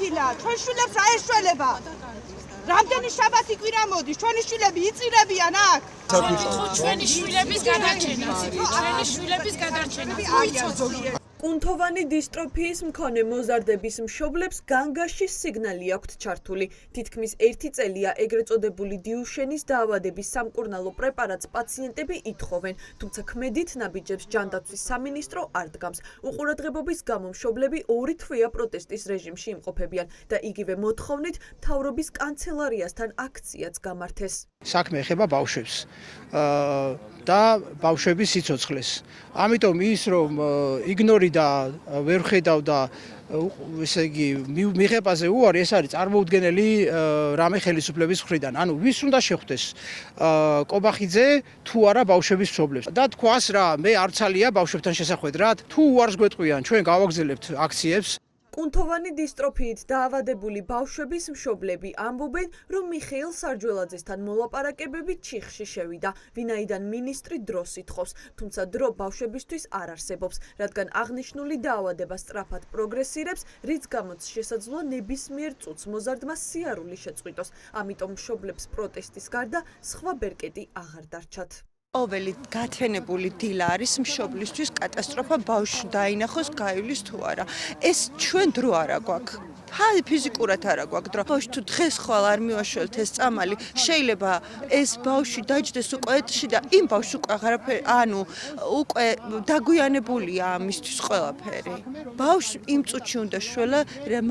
ყოფილა, ჩვენ შვილებს რა ეშველება? რამდენი შაბათი კვირა მოდის, ჩვენი შვილები იწირებიან აქ. ჩვენი შვილების გადარჩენა. კუნთოვანი დისტროფიის მქონე მოზარდების მშობლებს განგაში სიგნალი აქვთ ჩართული. თითქმის 1 წელია ეგრეთ წოდებული დიუშენის დაავადების სამკურნალო პრეპარატს პაციენტები ითხოვენ, თუმცა ქმედით ნაბიჯებს ჯანდაცვის სამინისტრო არ დგამს. უყურადღებობის გამო მშობლები 2 თვეა პროტესტის რეჟიმში იმყოფებიან და იგივე მოთხოვნით მთავრობის კანცელარიასთან აქციაც გამართეს. საქმე ეხება ბავშვებს და ბავშვების სიცოცხლეს. ამიტომ ის რომ იგნორიდა, ვერ ხედავდა, ესე იგი, მიღებაზე უარი, ეს არის წარმოუდგენელი რამე ხელისუფლების მხრიდან. ანუ ვის უნდა შეხვდეს კობახიძე თუ არა ბავშვების მშობლებს. და თქვას რა, მე არ ცალია ბავშვებთან შესახვედრად, თუ უარს გვეტყვიან, ჩვენ გავაგზავნებთ აქციებს. კუნთოვანი დისტროფიით დაავადებული ბავშვების მშობლები ამბობენ, რომ მიხეილ სარჯველაძესთან მოლაპარაკებები ჩიხში შევიდა, ვინაიდან მინისტრი დროს ითხოვს, თუმცა დრო ბავშვებისთვის არ არსებობს, რადგან აღნიშნული დაავადება სწრაფად პროგრესირებს, რის გამოც შესაძლოა ნებისმიერ წუთს მოზარდმა სიარული შეწყვიტოს. ამიტომ მშობლებს პროტესტის გარდა სხვა ბერკეტი აღარ დარჩათ. ყოველი გათენებული დილა არის მშობლისთვის კატასტროფა, ბავშვი დაინახოს, გაივლის თუ არა. ეს ჩვენ დრო არა გვაქვს. ფიზიკურად არა გვაქვს დრო. ბავშვი თუ დღეს ხვალ არ მივაშველთ ეს წამალი, შეიძლება ეს ბავშვი დაჯდეს უკვე ეთში და იმ ბავშვს უკვე აღარაფერი, ანუ უკვე დაგვიანებულია ამისთვის ყველაფერი. ბავშვი იმ წუთში უნდა შველა,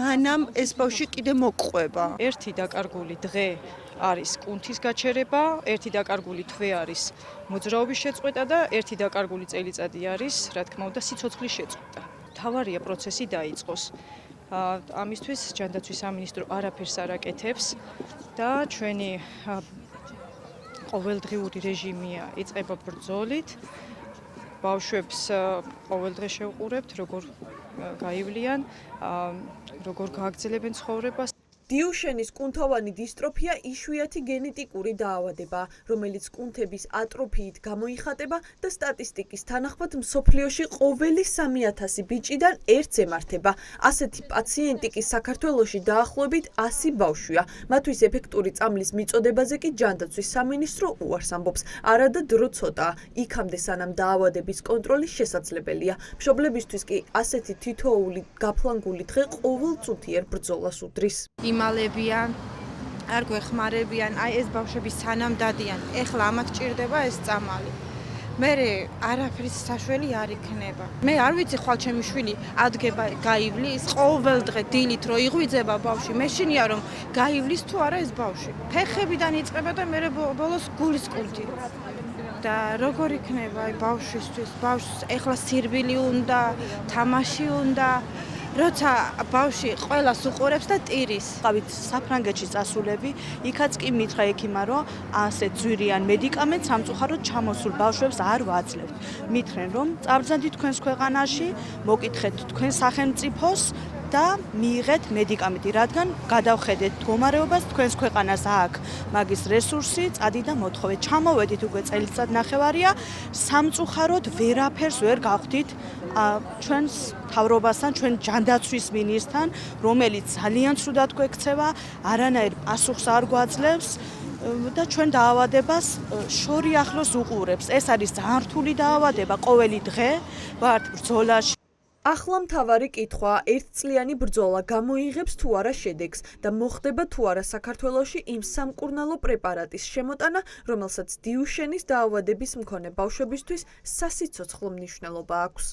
მანამ ეს ბავშვი კიდე მოგყვება. ერთი დაკარგული დღე არის კუნთის გაჩერება, ერთი დაკარგული თვე არის მოძრაობის შეწყვეტა და ერთი დაკარგული წელიწადი არის, რა თქმა უნდა, სიცოცხლის შეწყვეტა. მთავარია პროცესი დაიწყოს. ამისთვის ჯანდაცვის სამინისტრო არაფერს არ აკეთებს და ჩვენი ყოველდღიური რეჟიმია იწყება ბრძოლით. ბავშვებს ყოველდღე შევყურებთ, როგორ გაივლიან, როგორ გააგრძელებენ ცხოვრებას. დიუშენის კუნთოვანი დისტროფია იშვიათი გენეტიკური დაავადებაა, რომელიც კუნთების ატროფიით გამოიხატება და სტატისტიკის თანახმად მსოფლიოში ყოველი 3,000 ბიჭიდან ერთს ემართება. ასეთი პაციენტი კი საქართველოში დაახლოებით 100 ბავშვია. მათთვის ეფექტური წამლის მიწოდებაზე კი ჯანდაცვის სამინისტრო უარს ამბობს. არადა დრო ცოტაა, იქამდე სანამ დაავადების კონტროლი შესაძლებელია. მშობლებისთვის კი ასეთი თითოეული გაფლანგული დღე ყოველ წუთიერ ბრძოლას უდრის. იმალებიან, არ გვეხმარებიან, აი ეს ბავშვები სანამ დადიან, ეხლა ამათ ჭირდება ეს წამალი. მე არაფრის საშველი არ იქნება. მე არ ვიცი ხვალ ჩემი შვილი ადგება გაივლის, ყოველ დღე დილით რო იღვიძება ბავშვი, მეშინია რომ გაივლის თუ არა ეს ბავშვი. ფეხებიდან იწყება და მე ბოლოს გულის კუნთი. და როგორ იქნება აი ბავშვისთვის? ბავშვს ეხლა სირბილი უნდა, თამაში უნდა. როცა ბავშვი ყველას უყურებს და ტირის. ყავით საფრანგეთში წასულები, იქაც კი მითხრა ექიმმა, რომ ასეთ ძვირიან მედიკამენტს სამწუხაროდ ჩამოსულ ბავშვებს არ ვაძლევთ. მითხრენ, რომ წაბრძანდით თქვენს ქვეყანაში, მოკითხეთ თქვენ სახელმწიფოს და მიიღეთ მედიკამენტი, რადგან გადავხედეთ მდგომარეობას თქვენს ქვეყანას აქ მაგის რესურსი, წადი და მოთხოვეთ. ჩამოვედით უკვე წელიწად ნახევარია, სამწუხაროდ ვერაფერს ვერ გავხდით ჩვენს მთავრობასთან, ჩვენ ჯანდაცვის მინისტრთან, რომელიც ძალიან ცუდად გვექცევა, არანაირ პასუხს არ გვაძლევს და ჩვენ დაავადებას შორი ახლოს უყურებს. ეს არის ძალიან რთული დაავადება, ყოველი დღე ვართ ბრძოლაში. ახლა მთავარი კითხვა, ერთწლიანი ბრძოლა გამოიღებს თუ არა შედეგს და მოხდება თუ არა საქართველოში იმ სამკურნალო პრეპარატის შემოტანა, რომელსაც დიუშენის დაავადების მქონე ბავშვებისთვის სასიცოცხლო მნიშვნელობა აქვს.